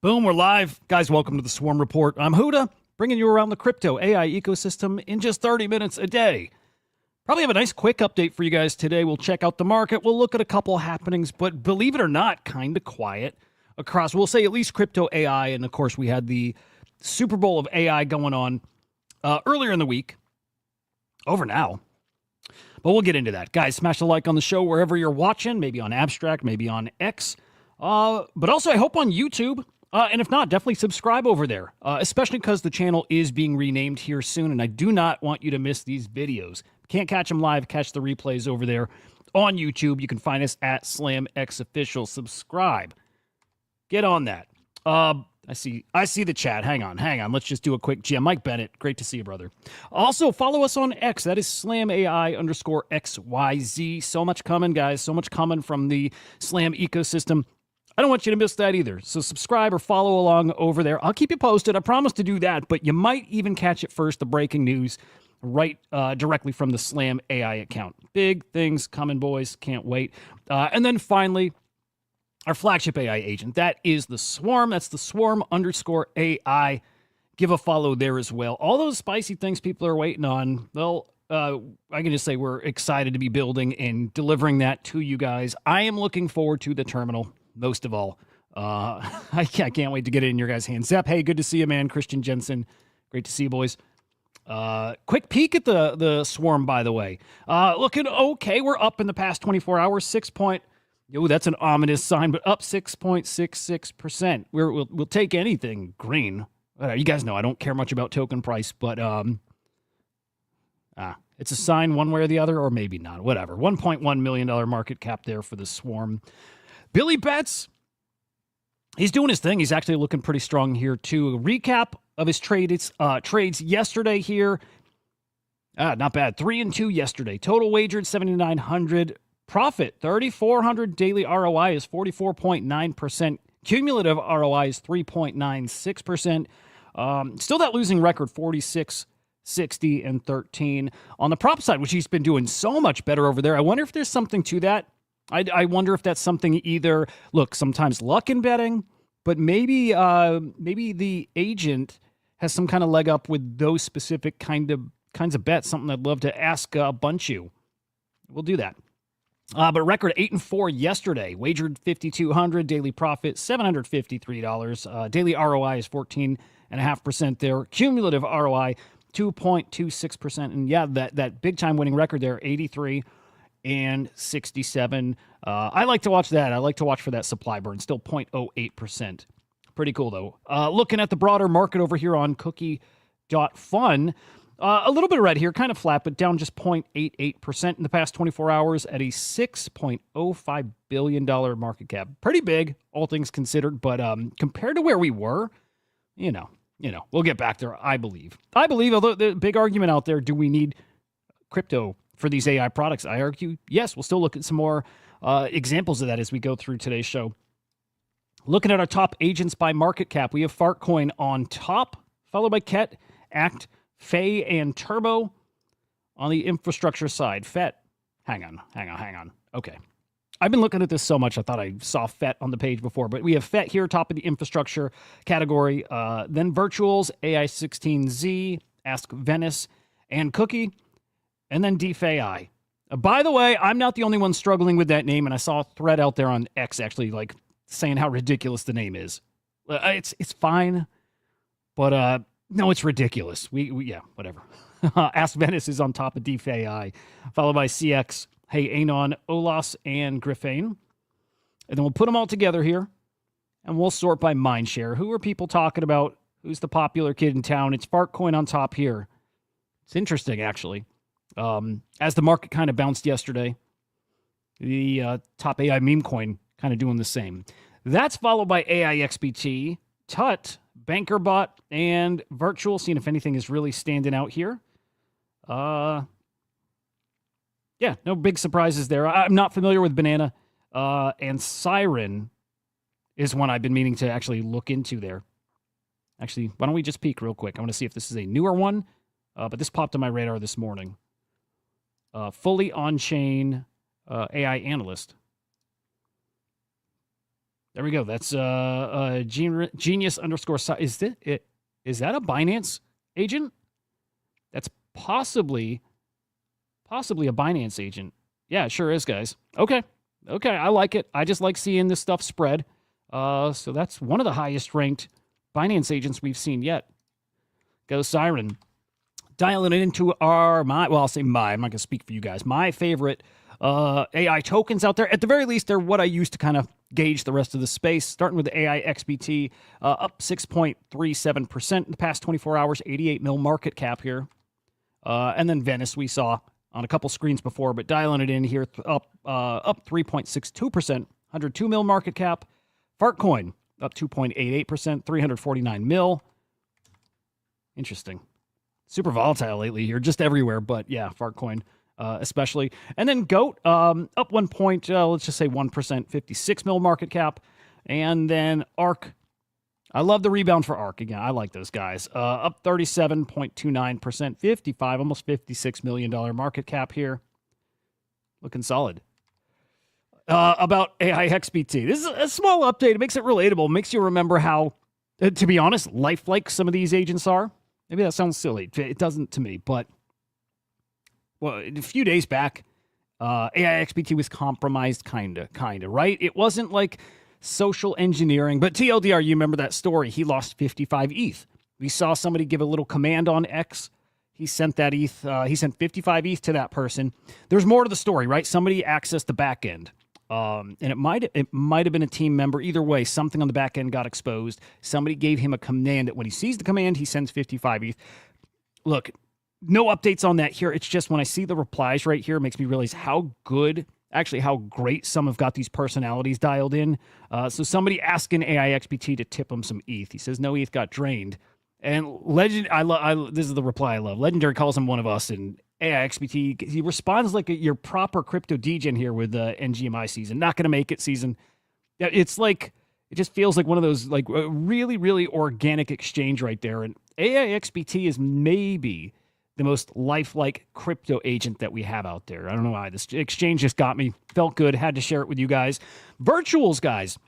Boom, we're live. Guys, welcome to the Swarm Report. I'm Hudah, bringing you around the crypto AI ecosystem in just 30 minutes a day. Probably have a nice quick update for you guys today. We'll check out the market. We'll look at a couple happenings, but believe it or not, kind of quiet across, we'll say at least crypto AI. And of course, we had the Super Bowl of AI going on earlier in the week. Over now. But we'll get into that. Guys, smash a like on the show wherever you're watching, maybe on Abstract, maybe on X. But also, I hope on YouTube. And if not, definitely subscribe over there, especially because the channel is being renamed here soon, and I do not want you to miss these videos. Can't catch them live, catch the replays over there on YouTube. You can find us at SlamX Official. Subscribe. Get on that. I see the chat. Hang on. Let's just do a quick GM. Mike Bennett, great to see you, brother. Also, follow us on X. That is SlamAI_XYZ. So much coming, guys. So much coming from the Slam ecosystem. I don't want you to miss that either. So subscribe or follow along over there. I'll keep you posted. I promise to do that, but you might even catch it first, the breaking news, right directly from the Slam AI account. Big things coming, boys. Can't wait. And then finally, our flagship AI agent. That is the Swarm. That's the Swarm_AI. Give a follow there as well. All those spicy things people are waiting on, well, I can just say we're excited to be building and delivering that to you guys. I am looking forward to the terminal. Most of all, I can't wait to get it in your guys' hands. Zep, hey, good to see you, man. Christian Jensen, great to see you, boys. Quick peek at the Swarm, by the way. Looking okay. We're up in the past 24 hours. That's an ominous sign, but up 6.66%. We'll take anything green. You guys know I don't care much about token price, but it's a sign one way or the other, or maybe not. Whatever. $1.1 million market cap there for the Swarm. Billy Betts, he's doing his thing. He's actually looking pretty strong here, too. A recap of his trades yesterday here. Not bad. 3-2 yesterday. Total wagered, 7,900. Profit, 3,400. Daily ROI is 44.9%. Cumulative ROI is 3.96%. Still that losing record, 46, 60, and 13. On the prop side, which he's been doing so much better over there. I wonder if there's something to that. I wonder if that's something either, look, sometimes luck in betting, but maybe the agent has some kind of leg up with those specific kinds of bets, something I'd love to ask Bunchu. We'll do that. But record 8-4 yesterday, wagered 5,200, daily profit $753. Daily ROI is 14.5% there. Cumulative ROI 2.26%. And yeah, that big time winning record there, 83 and 67. I like to watch that. I like to watch for that supply burn. Still 0.08%. Pretty cool, though. Looking at the broader market over here on cookie.fun, a little bit of red here, kind of flat, but down just 0.88% in the past 24 hours at a $6.05 billion market cap. Pretty big, all things considered, but compared to where we were, we'll get back there, I believe. Although the big argument out there, do we need crypto for these AI products? I argue, yes. We'll still look at some more examples of that as we go through today's show. Looking at our top agents by market cap, we have Fartcoin on top, followed by Ket, Act, Fei, and Turbo. On the infrastructure side, FET. Hang on. Okay. I've been looking at this so much, I thought I saw FET on the page before, but we have FET here, top of the infrastructure category. Then Virtuals, AI16Z, Ask Venice, and Cookie. And then DeFi. By the way, I'm not the only one struggling with that name, and I saw a thread out there on X actually saying how ridiculous the name is. It's fine, but no, it's ridiculous. Yeah, whatever. Ask Venice is on top of DeFi, followed by CX, Hey Anon, Olas, and Griffane. And then we'll put them all together here, and we'll sort by mindshare. Who are people talking about? Who's the popular kid in town? It's Fartcoin on top here. It's interesting, actually. As the market kind of bounced yesterday, the top AI meme coin kind of doing the same. That's followed by AIXBT, Tut, BankerBot, and Virtual, seeing if anything is really standing out here. Yeah, no big surprises there. I'm not familiar with Banana, and Siren is one I've been meaning to actually look into there. Actually, why don't we just peek real quick? I want to see if this is a newer one, but this popped on my radar this morning. Fully on-chain AI analyst. There we go. That's genius underscore. Is that a Binance agent? That's possibly a Binance agent. Yeah, it sure is, guys. Okay, I like it. I just like seeing this stuff spread. So that's one of the highest ranked Binance agents we've seen yet. Go Siren. Dialing it into I'm not going to speak for you guys. My favorite AI tokens out there. At the very least, they're what I use to kind of gauge the rest of the space. Starting with the AI XBT, up 6.37% in the past 24 hours, 88 mil market cap here. And then Venice we saw on a couple screens before, but dialing it in here, up 3.62%, 102 mil market cap. Fartcoin, up 2.88%, 349 mil. Interesting. Super volatile lately here, just everywhere, but yeah, Fartcoin especially. And then GOAT, up 1 point, let's just say 1%, 56 mil market cap. And then ARK, I love the rebound for ARK. Again, I like those guys. Up 37.29%, 55, almost $56 million market cap here. Looking solid. About AI XBT. This is a small update. It makes it relatable. Makes you remember how, to be honest, lifelike some of these agents are. Maybe that sounds silly. It doesn't to me, but well, a few days back, AI XBT was compromised, kind of, right? It wasn't like social engineering, but TLDR, you remember that story. He lost 55 ETH. We saw somebody give a little command on X. He sent that ETH. He sent 55 ETH to that person. There's more to the story, right? Somebody accessed the back end. And it might have been a team member. Either way, something on the back end got exposed. Somebody gave him a command that when he sees the command, he sends 55 ETH. Look, no updates on that here. It's just when I see the replies right here, it makes me realize how great some have got these personalities dialed in. So somebody asking AI XBT to tip him some ETH. He says no ETH got drained. And this is the reply I love. Legendary calls him one of us, and AI XBT, he responds like your proper crypto degen here with NGMI season. Not going to make it season. It's like, it just feels like one of those like really, really organic exchange right there. And AI XBT is maybe the most lifelike crypto agent that we have out there. I don't know why. This exchange just got me. Felt good. Had to share it with you guys. Virtuals, guys.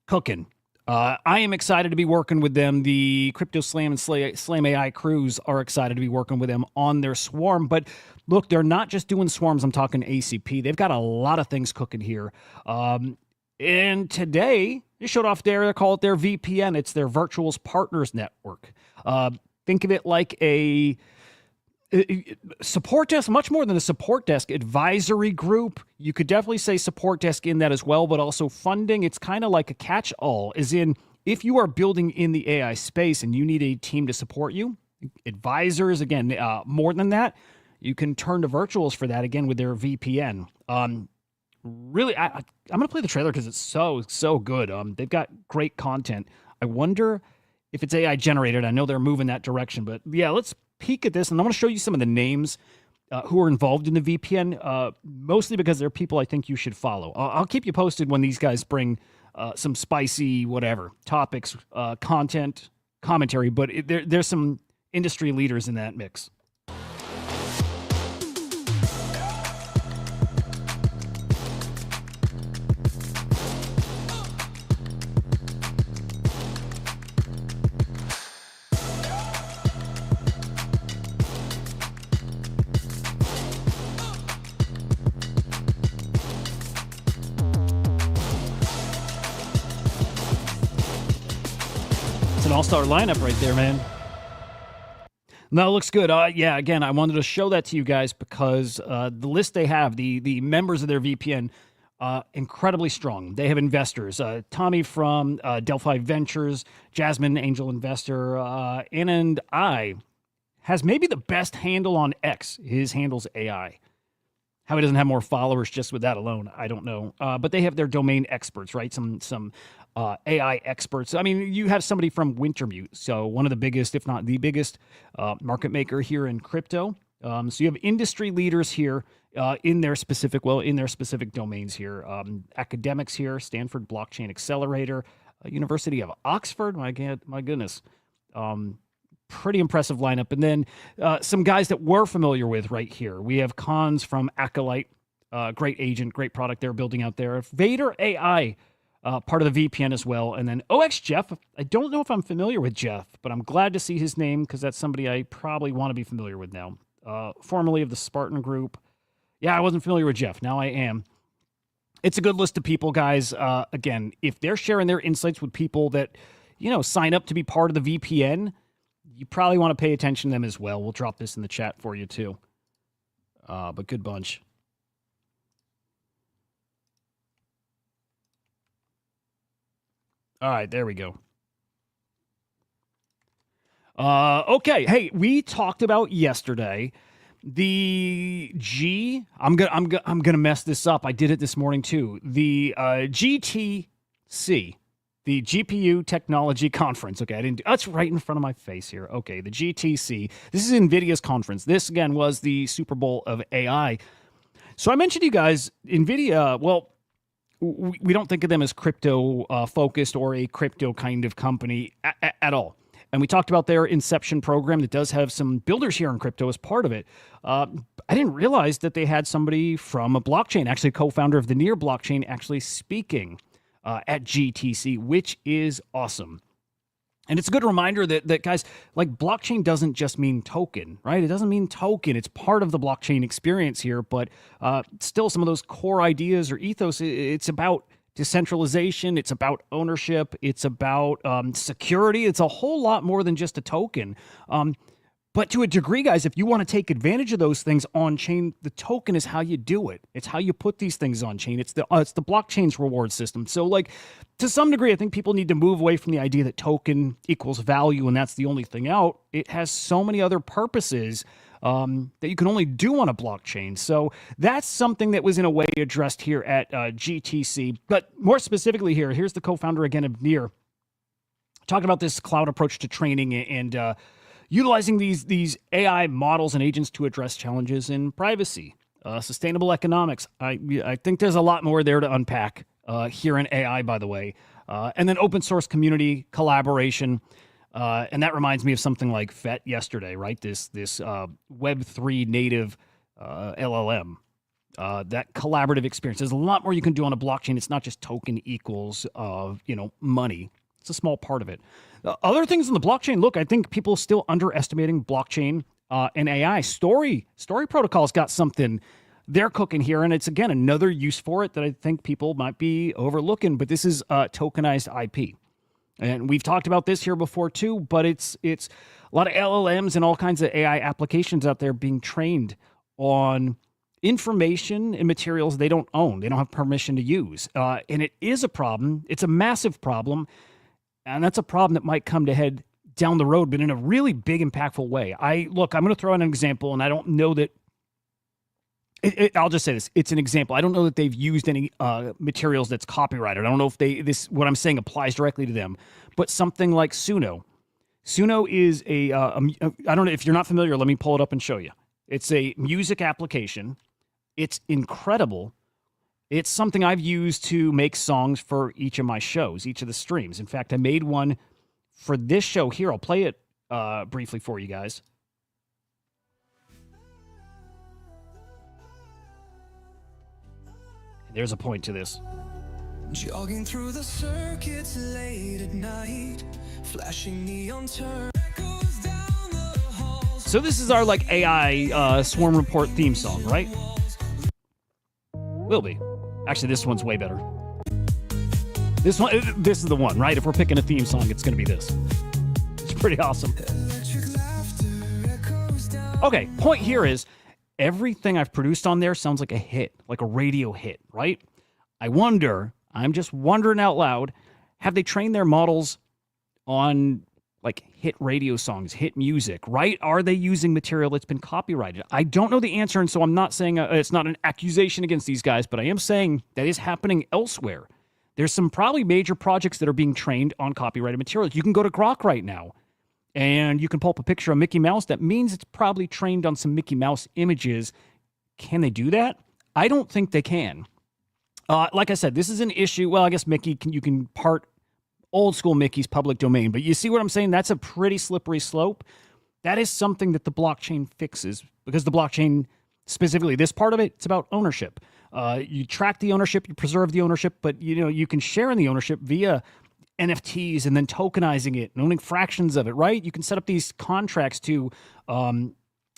Cooking. I am excited to be working with them. The Crypto Slam and Slam AI crews are excited to be working with them on their swarm. But look, they're not just doing swarms. I'm talking ACP. They've got a lot of things cooking here. And today, they showed off they call it their VPN. It's their Virtuals Partners Network. Think of it like a support desk, much more than a support desk, advisory group. You could definitely say support desk in that as well, but also funding. It's kind of like a catch-all, as in if you are building in the AI space and you need a team to support you, advisors, again, more than that, you can turn to Virtuals for that, again, with their VPN. Really, I'm going to play the trailer because it's so good. They've got great content. I wonder if it's AI generated. I know they're moving that direction, but yeah, let's peek at this, and I want to show you some of the names who are involved in the VPN, mostly because they're people I think you should follow. I'll keep you posted when these guys bring some spicy whatever topics, content, commentary, but there's some industry leaders in that mix. An all-star lineup right there, man. No, it looks good. Yeah, again, I wanted to show that to you guys because the list they have, the members of their VPN, incredibly strong. They have investors. Tommy from Delphi Ventures, Jasmine, angel investor, and I has maybe the best handle on X. His handle's AI. How he doesn't have more followers just with that alone, I don't know. But they have their domain experts, right? Some AI experts. I mean, you have somebody from Wintermute, so one of the biggest, if not the biggest, market maker here in crypto. So you have industry leaders here in their specific domains here. Academics here, Stanford Blockchain Accelerator, University of Oxford. My goodness. Pretty impressive lineup. And then some guys that we're familiar with right here. We have Cons from Acolyte, great agent, great product they're building out there. Vader AI, part of the VPN as well. And then OX Jeff, I don't know if I'm familiar with Jeff, but I'm glad to see his name because that's somebody I probably want to be familiar with now. Formerly of the Spartan Group. Yeah, I wasn't familiar with Jeff. Now I am. It's a good list of people, guys. Again, if they're sharing their insights with people that, sign up to be part of the VPN, you probably want to pay attention to them as well. We'll drop this in the chat for you too. But good bunch. All right, there we go. Okay, hey, we talked about yesterday the I'm gonna mess this up. I did it this morning too. The GTC, the GPU Technology Conference. Okay, I didn't. That's right in front of my face here. Okay, the GTC. This is NVIDIA's conference. This again was the Super Bowl of AI. So I mentioned to you guys, NVIDIA. Well, we don't think of them as crypto focused or a crypto kind of company at all. And we talked about their Inception program that does have some builders here in crypto as part of it. I didn't realize that they had somebody from a blockchain, actually co-founder of the Near blockchain, actually speaking at GTC, which is awesome. And it's a good reminder that guys, like blockchain doesn't just mean token, right? It doesn't mean token. It's part of the blockchain experience here, but still some of those core ideas or ethos, it's about decentralization, it's about ownership, it's about security. It's a whole lot more than just a token. But to a degree, guys, if you want to take advantage of those things on chain, the token is how you do it. It's how you put these things on chain. It's the blockchain's reward system. So, like, to some degree, I think people need to move away from the idea that token equals value and that's the only thing out. It has so many other purposes that you can only do on a blockchain. So that's something that was in a way addressed here at GTC. But more specifically here's the co-founder again of Near, talking about this cloud approach to training and utilizing these AI models and agents to address challenges in privacy, sustainable economics. I think there's a lot more there to unpack here in AI, by the way. And then open source community collaboration. And that reminds me of something like FET yesterday, right? This Web3 native LLM. That collaborative experience. There's a lot more you can do on a blockchain. It's not just token equals money. It's a small part of it. Other things in the blockchain, look, I think people still underestimating blockchain and AI. Story protocol's got something they're cooking here, and it's, again, another use for it that I think people might be overlooking, but this is tokenized IP. And we've talked about this here before too, but it's a lot of LLMs and all kinds of AI applications out there being trained on information and materials they don't own. They don't have permission to use. And it is a problem. It's a massive problem. And that's a problem that might come to head down the road, but in a really big, impactful way. I'm going to throw in an example, and I don't know that I'll just say this. It's an example. I don't know that they've used any materials that's copyrighted. I don't know if what I'm saying applies directly to them, but something like Suno. Suno is I don't know if you're not familiar, let me pull it up and show you. It's a music application. It's incredible. It's something I've used to make songs for each of my shows, each of the streams. In fact, I made one for this show here. I'll play it briefly for you guys. There's a point to this. Jogging through the circuits late at night, flashing neon turn. So this is our AI Swarm Report theme song, right? Will be. Actually, this one's way better. This is the one, right? If we're picking a theme song, it's going to be this. It's pretty awesome. Okay, point here is everything I've produced on there sounds like a hit, like a radio hit, right? I'm just wondering out loud, have they trained their models on hit radio songs, hit music, right? Are they using material that's been copyrighted? I don't know the answer, and so I'm not saying it's not an accusation against these guys, but I am saying that is happening elsewhere. There's some probably major projects that are being trained on copyrighted materials. You can go to Grok right now, and you can pull up a picture of Mickey Mouse. That means it's probably trained on some Mickey Mouse images. Can they do that? I don't think they can. Like I said, this is an issue. Well, I guess you can part old school Mickey's public domain, but you see what I'm saying? That's a pretty slippery slope. That is something that the blockchain fixes, because the blockchain, specifically this part of it, it's about ownership. You track the ownership, you preserve the ownership, but you can share in the ownership via NFTs and then tokenizing it and owning fractions of it, right? You can set up these contracts to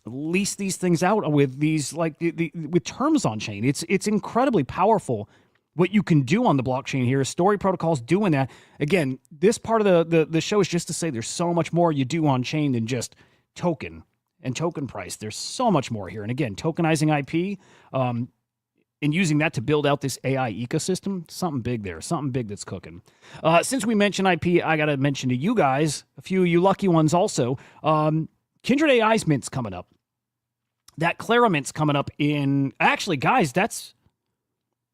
lease these things out with these with terms on chain. It's incredibly powerful what you can do on the blockchain here. Story protocols doing that. Again, this part of the show is just to say there's so much more you do on chain than just token and token price. There's so much more here. And again, tokenizing IP and using that to build out this AI ecosystem, something big there, something big that's cooking. Since we mentioned IP, I got to mention to you guys, a few of you lucky ones also, Kindred AI's mint's coming up. That Clara mint's coming up actually, guys, that's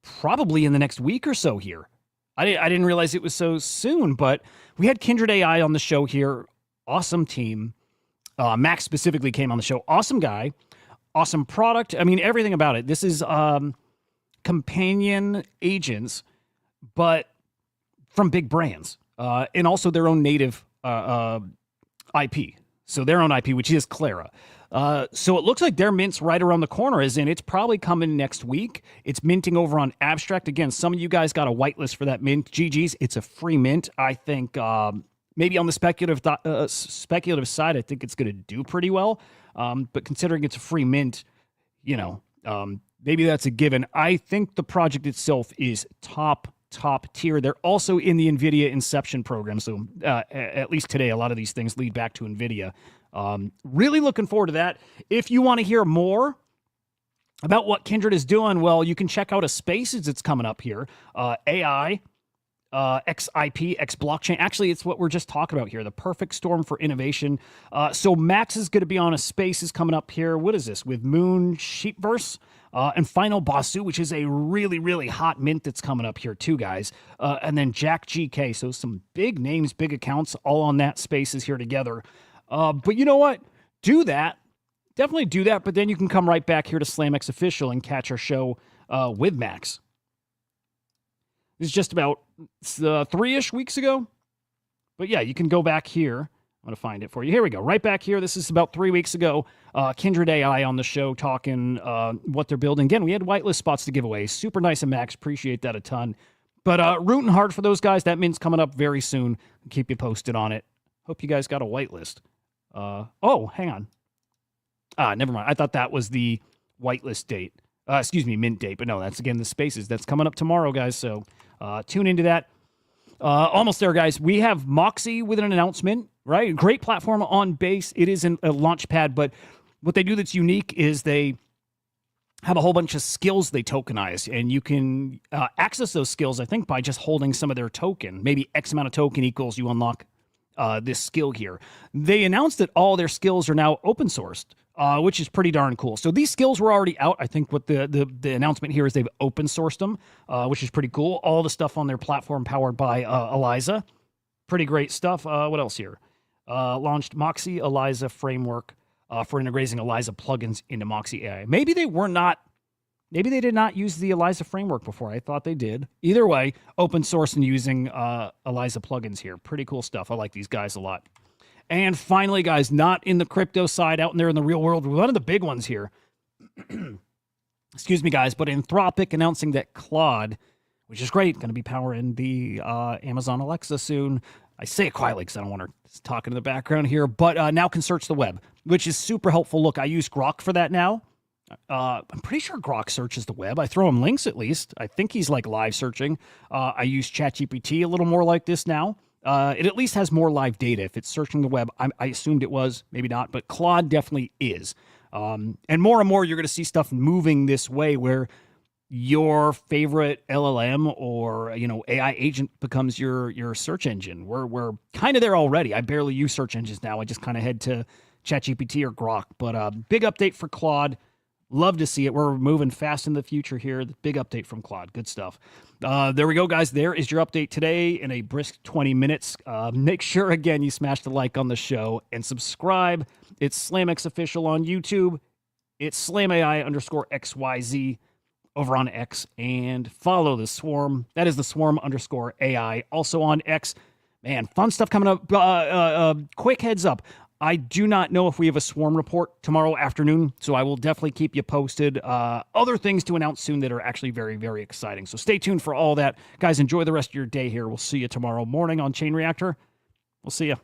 probably in the next week or so here. I didn't realize it was so soon, but we had Kindred AI on the show here. Awesome team. Max specifically came on the show. Awesome guy. Awesome product. I mean, everything about it. This is companion agents, but from big brands, and also their own native IP. So their own IP, which is Clara. So it looks like their mint's right around the corner, as in it's probably coming next week. It's minting over on Abstract. Again, some of you guys got a whitelist for that mint. GG's, it's a free mint. I think maybe on the speculative side, I think it's going to do pretty well. But considering it's a free mint, maybe that's a given. I think the project itself is top tier. They're also in the NVIDIA Inception program. So at least today, a lot of these things lead back to NVIDIA. Really looking forward to that. If you want to hear more about what Kindred is doing, well, you can check out a Spaces that's coming up here. AI, XIP, X blockchain. Actually, it's what we're just talking about here. The perfect storm for innovation. So Max is going to be on a Spaces coming up here. What is this? With Moon Sheepverse. And Final Basu, which is a really, really hot mint that's coming up here too, guys. And then Jack GK. So some big names, big accounts, all on that Spaces here together. But you know what? Do that. Definitely do that. But then you can come right back here to SlamX Official and catch our show with Max. This is just about 3-ish weeks ago. But yeah, you can go back here. I'm going to find it for you. Here we go. Right back here. This is about 3 weeks ago. Kindred AI on the show talking what they're building. Again, we had whitelist spots to give away. Super nice of Max. Appreciate that a ton. But rooting hard for those guys. That mint's coming up very soon. I'll keep you posted on it. Hope you guys got a whitelist. Oh, hang on. Never mind. I thought that was the whitelist date. Mint date. But no, that's again the Spaces. That's coming up tomorrow, guys. So tune into that. Almost there, guys. We have Moxie with an announcement, right? Great platform on base. It is a launch pad, but what they do that's unique is they have a whole bunch of skills they tokenize, and you can access those skills, I think, by just holding some of their token. Maybe X amount of token equals you unlock this skill here. They announced that all their skills are now open sourced, which is pretty darn cool. So these skills were already out. I think what the announcement here is they've open sourced them, which is pretty cool. All the stuff on their platform powered by Eliza. Pretty great stuff. What else here? Launched Moxie Eliza framework for integrating Eliza plugins into Moxie AI. Maybe they did not use the Eliza framework before. I thought they did. Either way, open source and using Eliza plugins here. Pretty cool stuff. I like these guys a lot. And finally, guys, not in the crypto side, out in there in the real world, one of the big ones here. Excuse me, guys, but Anthropic announcing that Claude, which is great, going to be powering the Amazon Alexa soon. I say it quietly because I don't want her talking in the background here, but now can search the web, which is super helpful. Look, I use Grok for that now. I'm pretty sure Grok searches the web. I throw him links at least. I think he's like live searching. I use ChatGPT a little more like this now. It at least has more live data. If it's searching the web, I assumed it was, maybe not, but Claude definitely is. And more you're going to see stuff moving this way where your favorite LLM or AI agent becomes your search engine. We're kind of there already. I barely use search engines now. I just kind of head to ChatGPT or Grok. But big update for Claude. Love to see it. We're moving fast in the future here. The big update from Claude. Good stuff. There we go, guys. There is your update today in a brisk 20 minutes. Make sure, again, you smash the like on the show and subscribe. It's SlamX Official on YouTube. It's SlamAI_XYZ over on X. And follow the Swarm. That is the Swarm_AI. Also on X. Man, fun stuff coming up. Quick heads up. I do not know if we have a swarm report tomorrow afternoon, so I will definitely keep you posted. Other things to announce soon that are actually very, very exciting. So stay tuned for all that. Guys, enjoy the rest of your day here. We'll see you tomorrow morning on Chain Reactor. We'll see you.